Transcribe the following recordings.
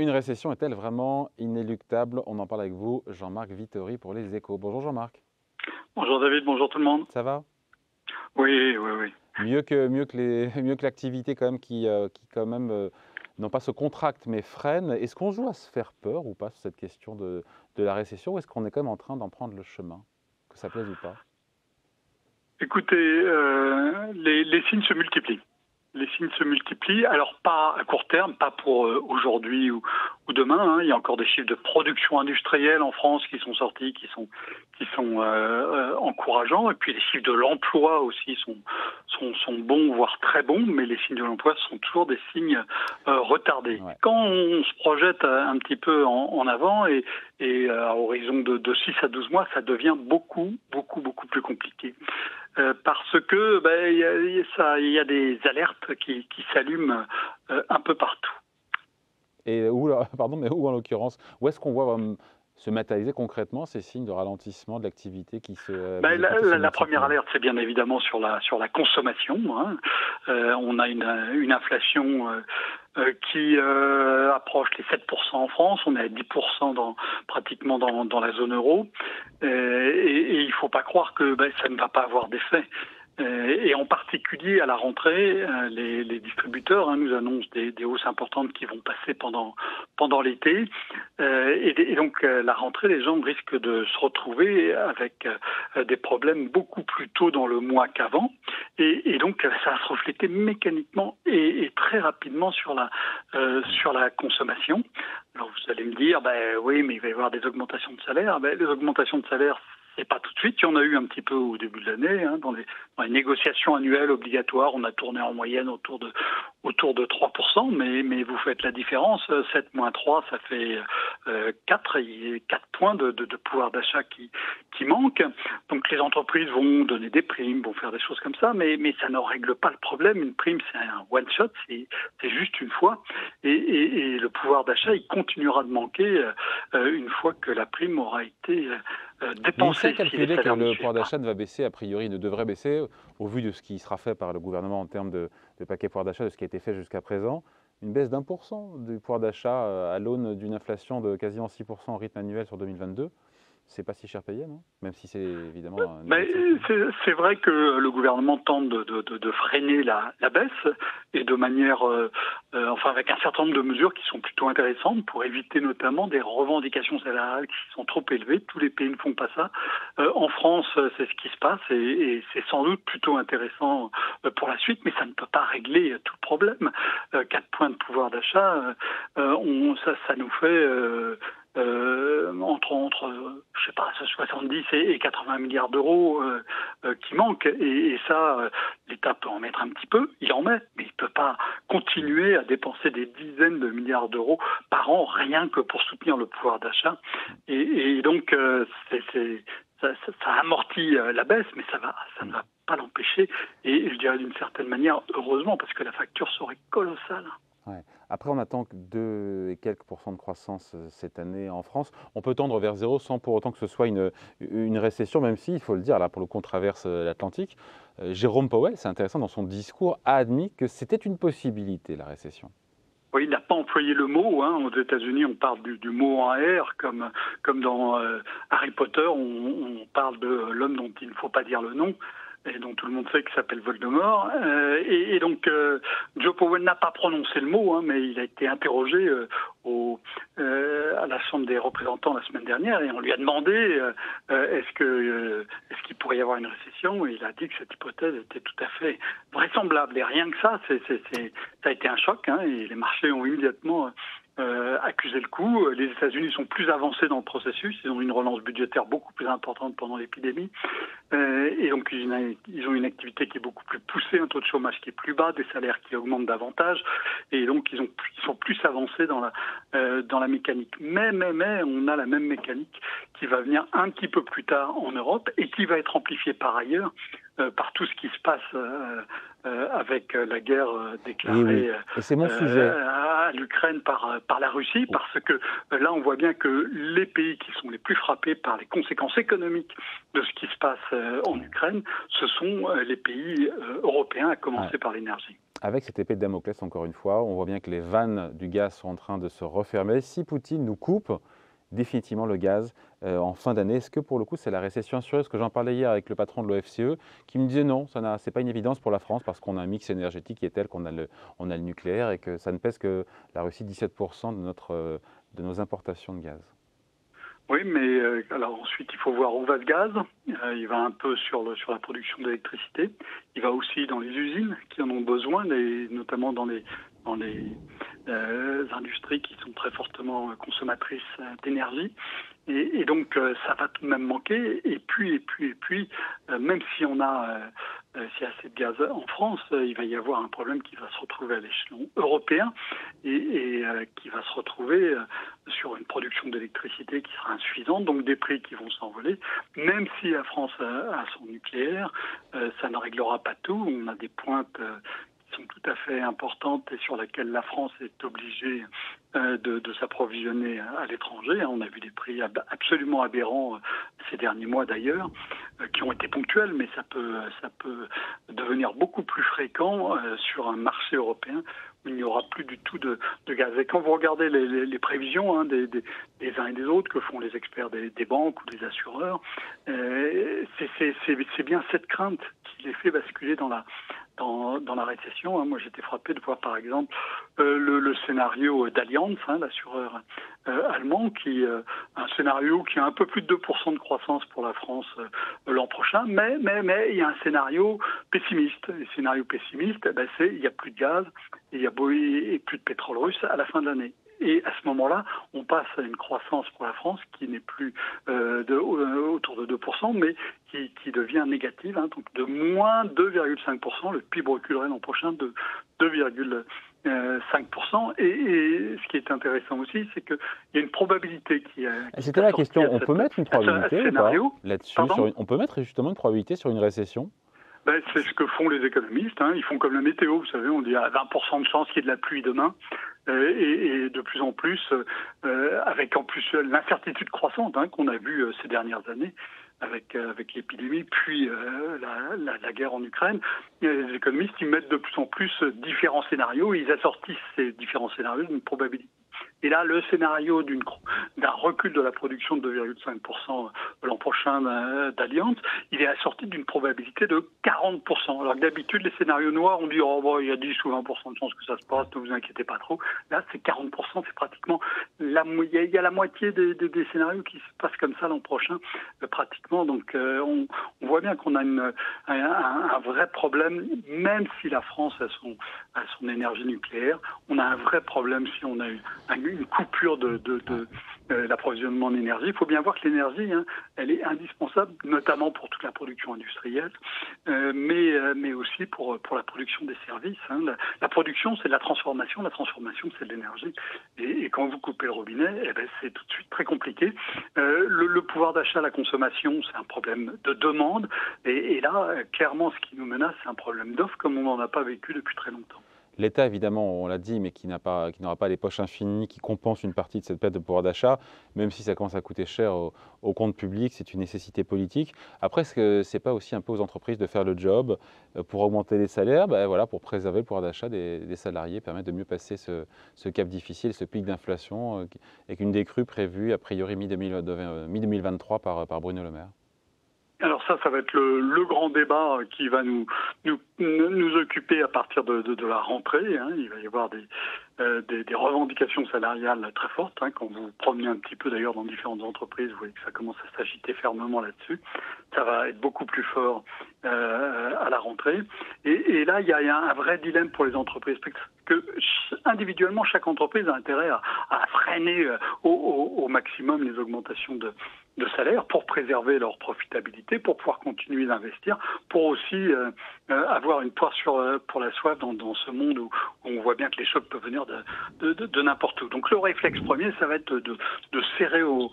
Une récession est-elle vraiment inéluctable? On en parle avec vous, Jean-Marc Vittori pour Les Échos. Bonjour Jean-Marc. Bonjour David, bonjour tout le monde. Ça va? Oui, oui, oui. Mieux que l'activité quand même qui quand même, non pas se contracte mais freine. Est-ce qu'on joue à se faire peur ou pas sur cette question de la récession ou est-ce qu'on est quand même en train d'en prendre le chemin? Que ça plaise ou pas? Écoutez, les signes se multiplient. Les signes se multiplient, alors pas à court terme, pas pour aujourd'hui ou demain. Hein. Il y a encore des chiffres de production industrielle en France qui sont sortis, qui sont encourageants. Et puis les chiffres de l'emploi aussi sont bons, voire très bons, mais les signes de l'emploi sont toujours des signes retardés. Ouais. Quand on se projette un petit peu en avant et à horizon de 6 à 12 mois, ça devient beaucoup plus compliqué. Parce que il y a des alertes qui s'allument un peu partout. Et où, pardon, mais où en l'occurrence? Où est-ce qu'on voit se matérialiser concrètement ces signes de ralentissement de l'activité qui se La première alerte, c'est bien évidemment sur la consommation. Hein. On a une inflation qui approche les 7% en France. On est à 10% pratiquement dans la zone euro. Et il ne faut pas croire que ça ne va pas avoir d'effet. Et en particulier à la rentrée, les distributeurs nous annoncent des hausses importantes qui vont passer pendant l'été. Et donc la rentrée, les gens risquent de se retrouver avec des problèmes beaucoup plus tôt dans le mois qu'avant. Et donc ça va se refléter mécaniquement et très rapidement sur la consommation. Alors vous allez me dire, oui, mais il va y avoir des augmentations de salaire. Les augmentations de salaire, c'est pas tout de suite. Il y en a eu un petit peu au début de l'année. Hein, dans les négociations annuelles obligatoires, on a tourné en moyenne autour de 3%. Mais vous faites la différence. 7 moins 3, ça fait 4. Il y a 4 points de pouvoir d'achat qui manquent. Donc les entreprises vont donner des primes, vont faire des choses comme ça. Mais ça ne règle pas le problème. Une prime, c'est un one-shot. C'est juste une fois. Et le pouvoir d'achat, il continuera de manquer une fois que la prime aura été dépensée. Mais il calculé que le pouvoir d'achat ne va baisser, a priori, ne devrait baisser, au vu de ce qui sera fait par le gouvernement en termes de paquet pouvoir d'achat, de ce qui a été fait jusqu'à présent. Une baisse d'1% du pouvoir d'achat à l'aune d'une inflation de quasiment 6% en rythme annuel sur 2022. C'est pas si cher payé, non? Même si c'est évidemment... C'est vrai que le gouvernement tente de freiner la baisse et de manière, avec un certain nombre de mesures qui sont plutôt intéressantes pour éviter notamment des revendications salariales qui sont trop élevées. Tous les pays ne font pas ça. En France, c'est ce qui se passe et c'est sans doute plutôt intéressant pour la suite, mais ça ne peut pas régler tout le problème. 4 points de pouvoir d'achat, ça nous fait... entre je sais pas 70 et 80 milliards d'euros qui manquent et ça l'État peut en mettre un petit peu, il en met, mais il peut pas continuer à dépenser des dizaines de milliards d'euros par an rien que pour soutenir le pouvoir d'achat et donc ça amortit la baisse, mais ça ne va pas l'empêcher et je dirais d'une certaine manière heureusement parce que la facture serait colossale. Ouais. Après, on attend que 2 et quelques % de croissance cette année en France. On peut tendre vers zéro sans pour autant que ce soit une récession, même si, il faut le dire, là pour le coup, on traverse l'Atlantique. Jérôme Powell, c'est intéressant, dans son discours, a admis que c'était une possibilité, la récession. Oui, il n'a pas employé le mot. Hein. Aux États-Unis, on parle du mot en R, comme dans Harry Potter, on parle de l'homme dont il ne faut pas dire le nom et dont tout le monde sait qu'il s'appelle Voldemort. Et donc, Joe Powell n'a pas prononcé le mot, mais il a été interrogé à la Chambre des représentants la semaine dernière et on lui a demandé est-ce qu'il pourrait y avoir une récession et il a dit que cette hypothèse était tout à fait vraisemblable. Et rien que ça, ça a été un choc et les marchés ont immédiatement accusé le coup. Les États-Unis sont plus avancés dans le processus, ils ont une relance budgétaire beaucoup plus importante pendant l'épidémie et donc ils ont une activité qui est beaucoup plus poussée, un taux de chômage qui est plus bas, des salaires qui augmentent davantage et donc ils sont plus avancés dans la mécanique. Mais on a la même mécanique qui va venir un petit peu plus tard en Europe et qui va être amplifiée par ailleurs par tout ce qui se passe avec la guerre déclarée et c'est mon sujet. à l'Ukraine par la Russie, parce que là on voit bien que les pays qui sont les plus frappés par les conséquences économiques de ce qui se passe en Ukraine, ce sont les pays européens, à commencer par l'énergie. avec cette épée de Damoclès, encore une fois, on voit bien que les vannes du gaz sont en train de se refermer. Si Poutine nous coupe définitivement le gaz en fin d'année, est-ce que pour le coup c'est la récession assurée? Parce que j'en parlais hier avec le patron de l'OFCE qui me disait non, ce n'est pas une évidence pour la France parce qu'on a un mix énergétique qui est tel qu'on a le nucléaire et que ça ne pèse que la Russie 17% de nos importations de gaz. Oui, mais alors ensuite, il faut voir où va ce gaz. Il va un peu sur la production d'électricité. Il va aussi dans les usines qui en ont besoin, notamment dans les industries qui sont très fortement consommatrices d'énergie. Et donc, ça va tout de même manquer. Et puis, même si on a s'il y a assez de gaz en France, il va y avoir un problème qui va se retrouver à l'échelon européen et qui va se retrouver sur une production d'électricité qui sera insuffisante, donc des prix qui vont s'envoler. Même si la France a son nucléaire, ça ne réglera pas tout. On a des pointes qui sont tout à fait importantes et sur lesquelles la France est obligée de s'approvisionner à l'étranger. On a vu des prix absolument aberrants ces derniers mois d'ailleurs, qui ont été ponctuels, mais ça peut devenir beaucoup plus fréquent sur un marché européen où il n'y aura plus du tout de gaz. Et quand vous regardez les prévisions des uns et des autres que font les experts des banques ou des assureurs, c'est bien cette crainte qui les fait basculer dans la récession. Moi, j'étais frappé de voir, par exemple, le scénario d'Allianz, l'assureur allemand, un scénario qui a un peu plus de 2% de croissance pour la France l'an prochain, mais il y a un scénario pessimiste. Le scénario pessimiste, c'est il n'y a plus de gaz et plus de pétrole russe à la fin de l'année. Et à ce moment-là, on passe à une croissance pour la France qui n'est plus autour de 2%, mais qui devient négative, donc de moins 2,5%. Le PIB reculerait l'an prochain de 2,5%. Et ce qui est intéressant aussi, c'est qu'il y a une probabilité qui est... C'était la question, on peut mettre une probabilité là-dessus, on peut mettre justement une probabilité sur une récession? C'est ce que font les économistes. Ils font comme la météo, vous savez, on dit à 20% de chance qu'il y ait de la pluie demain. Et de plus en plus, avec en plus l'incertitude croissante qu'on a vue ces dernières années avec l'épidémie, puis la guerre en Ukraine, les économistes ils mettent de plus en plus différents scénarios et ils assortissent ces différents scénarios d'une probabilité. Et là, le scénario d'un recul de la production de 2,5% l'an prochain d'Allianz, il est assorti d'une probabilité de 40%. Alors que d'habitude, les scénarios noirs, on dit il y a 10 ou 20% de chances que ça se passe, ne vous inquiétez pas trop. Là, c'est 40%, c'est pratiquement il y a la moitié des scénarios qui se passent comme ça l'an prochain, pratiquement. Donc, on voit bien qu'on a un vrai problème, même si la France a son énergie nucléaire, on a un vrai problème si on a une coupure de l'approvisionnement en énergie. Il faut bien voir que l'énergie, elle est indispensable, notamment pour toute la production industrielle, mais aussi pour la production des services. La production, c'est de la transformation c'est de l'énergie. Et quand vous coupez le robinet, c'est tout de suite très compliqué. Le pouvoir d'achat, la consommation, c'est un problème de demande. Et là, clairement, ce qui nous menace, c'est un problème d'offre, comme on n'en a pas vécu depuis très longtemps. L'État, évidemment, on l'a dit, mais qui n'aura pas les poches infinies, qui compense une partie de cette perte de pouvoir d'achat, même si ça commence à coûter cher au compte public, c'est une nécessité politique. Après, est-ce que ce n'est pas aussi un peu aux entreprises de faire le job pour augmenter les salaires, pour préserver le pouvoir d'achat des salariés, permettre de mieux passer ce cap difficile, ce pic d'inflation, avec une décrue prévue a priori mi-2023 par Bruno Le Maire? Alors ça va être le grand débat qui va nous occuper à partir de la rentrée. Il va y avoir des revendications salariales très fortes. Quand vous promenez un petit peu d'ailleurs dans différentes entreprises, vous voyez que ça commence à s'agiter fermement là-dessus. Ça va être beaucoup plus fort à la rentrée. Et là, il y a un vrai dilemme pour les entreprises. Que individuellement, chaque entreprise a intérêt à freiner au maximum les augmentations de salaire pour préserver leur profitabilité, pour pouvoir continuer d'investir, pour aussi avoir une poire pour la soif dans ce monde où on voit bien que les chocs peuvent venir de n'importe où. Donc le réflexe premier, ça va être de serrer au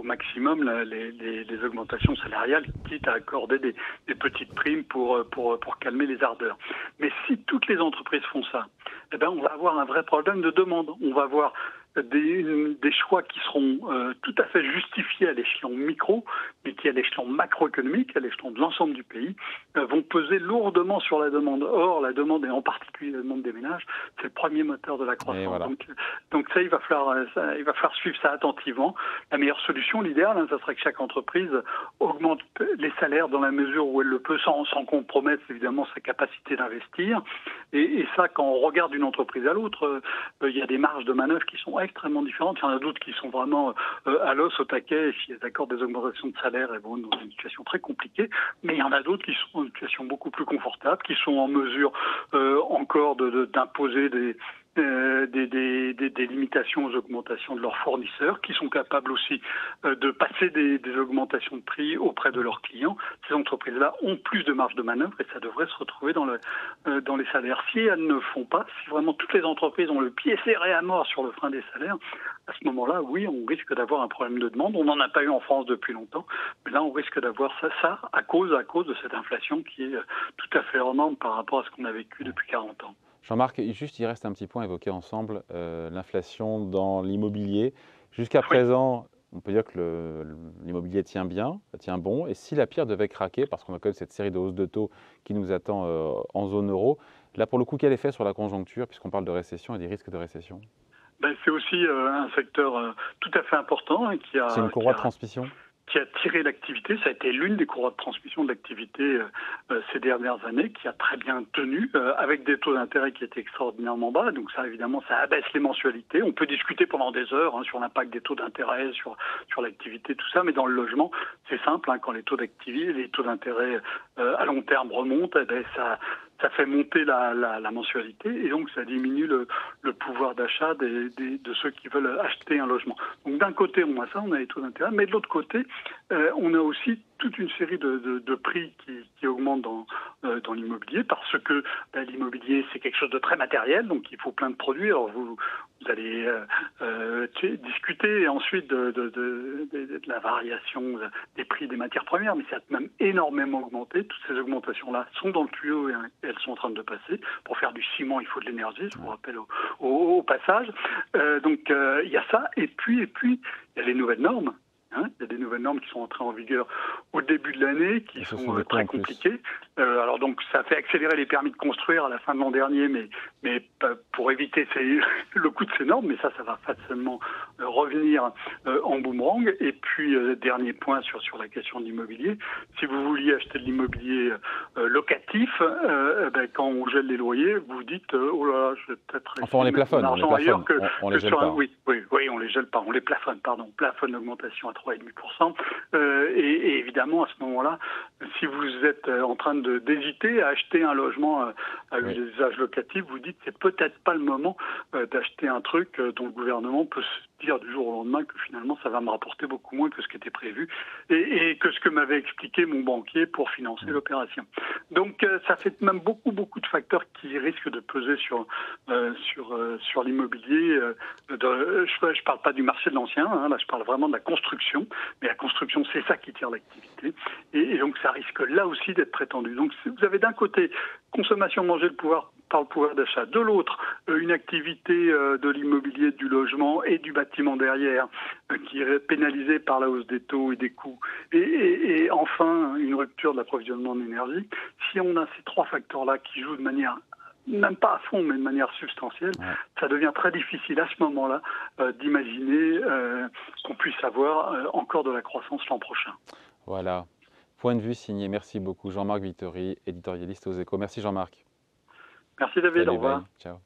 maximum les augmentations salariales, quitte à accorder des petites primes pour calmer les ardeurs. Mais si toutes les entreprises font ça, on va avoir un vrai problème de demande. On va avoir des choix qui seront tout à fait justifiés à l'échelon micro, mais qui à l'échelon macroéconomique, à l'échelon de l'ensemble du pays, vont peser lourdement sur la demande. Or, la demande, et en particulier la demande des ménages, c'est le premier moteur de la croissance. Voilà. Donc ça, il va falloir suivre ça attentivement. La meilleure solution, l'idéal, ça serait que chaque entreprise augmente les salaires dans la mesure où elle le peut, sans compromettre évidemment sa capacité d'investir. Et ça, quand on regarde d'une entreprise à l'autre, il y a des marges de manœuvre qui sont extrêmement différentes. Il y en a d'autres qui sont vraiment à l'os, au taquet, et s'il d'accord des augmentations de salaire, elles vont dans une situation très compliquée. Mais il y en a d'autres qui sont dans une situation beaucoup plus confortable, qui sont en mesure encore d'imposer des limitations aux augmentations de leurs fournisseurs, qui sont capables aussi de passer des augmentations de prix auprès de leurs clients. Ces entreprises-là ont plus de marge de manœuvre et ça devrait se retrouver dans les salaires. Si elles ne font pas, si vraiment toutes les entreprises ont le pied serré à mort sur le frein des salaires, à ce moment-là, oui, on risque d'avoir un problème de demande. On n'en a pas eu en France depuis longtemps, mais là, on risque d'avoir ça à cause de cette inflation qui est tout à fait hors norme par rapport à ce qu'on a vécu depuis 40 ans. Jean-Marc, juste il reste un petit point à évoquer ensemble, l'inflation dans l'immobilier. Jusqu'à présent, on peut dire que l'immobilier tient bien, tient bon. Et si la pierre devait craquer, parce qu'on a quand même cette série de hausses de taux qui nous attend en zone euro, là pour le coup, quel effet sur la conjoncture, puisqu'on parle de récession et des risques de récession? C'est aussi un secteur tout à fait important qui a... C'est une courroie de transmission? Qui a tiré l'activité. Ça a été l'une des courroies de transmission de l'activité ces dernières années, qui a très bien tenu, avec des taux d'intérêt qui étaient extraordinairement bas. Donc ça, évidemment, ça abaisse les mensualités. On peut discuter pendant des heures sur l'impact des taux d'intérêt, sur l'activité, tout ça, mais dans le logement, c'est simple. Quand les taux d'activité, les taux d'intérêt à long terme remontent, ça fait monter la mensualité et donc ça diminue le pouvoir d'achat de ceux qui veulent acheter un logement. Donc d'un côté, on a ça, on a les taux d'intérêt, mais de l'autre côté, on a aussi toute une série de prix qui augmentent dans l'immobilier parce que l'immobilier, c'est quelque chose de très matériel, donc il faut plein de produits. Alors vous allez discuter ensuite de la variation des prix des matières premières, mais ça a même énormément augmenté. Toutes ces augmentations-là sont dans le tuyau et elles sont en train de passer. Pour faire du ciment, il faut de l'énergie, je vous rappelle au passage. Donc il y a ça, et puis il y a les nouvelles normes. Il y a des nouvelles normes qui sont entrées en vigueur au début de l'année, qui sont très compliquées. Alors donc ça fait accélérer les permis de construire à la fin de l'an dernier, mais pour éviter le coût de ces normes, mais ça va facilement revenir en boomerang. Et puis dernier point sur la question de l'immobilier, si vous vouliez acheter de l'immobilier locatif, quand on gèle les loyers, vous dites oh là là, je vais peut-être on les plafonne, on les gèle pas. Oui, on les gèle pas, on les plafonne, on plafonne l'augmentation à 3,5%. Et évidemment, à ce moment-là, si vous êtes en train d'hésiter à acheter un logement à usage locatif, vous dites c'est peut-être pas le moment d'acheter un truc dont le gouvernement peut se dire du jour au lendemain que finalement ça va me rapporter beaucoup moins que ce qui était prévu et que ce que m'avait expliqué mon banquier pour financer l'opération. Donc ça fait même beaucoup de facteurs qui risquent de peser sur l'immobilier. Je parle pas du marché de l'ancien, là je parle vraiment de la construction, mais la construction c'est ça qui tire l'activité et donc ça risque là aussi d'être très tendu. Donc vous avez d'un côté consommation mangée par le pouvoir d'achat, de l'autre une activité de l'immobilier, du logement et du bâtiment derrière qui est pénalisée par la hausse des taux et des coûts et enfin une rupture de l'approvisionnement en énergie. Si on a ces trois facteurs-là qui jouent de manière même pas à fond, mais de manière substantielle, ça devient très difficile à ce moment-là d'imaginer qu'on puisse avoir encore de la croissance l'an prochain. Voilà. Point de vue signé. Merci beaucoup. Jean-Marc Vittori, éditorialiste aux Échos. Merci Jean-Marc. Merci David, Salut, au revoir. Ciao.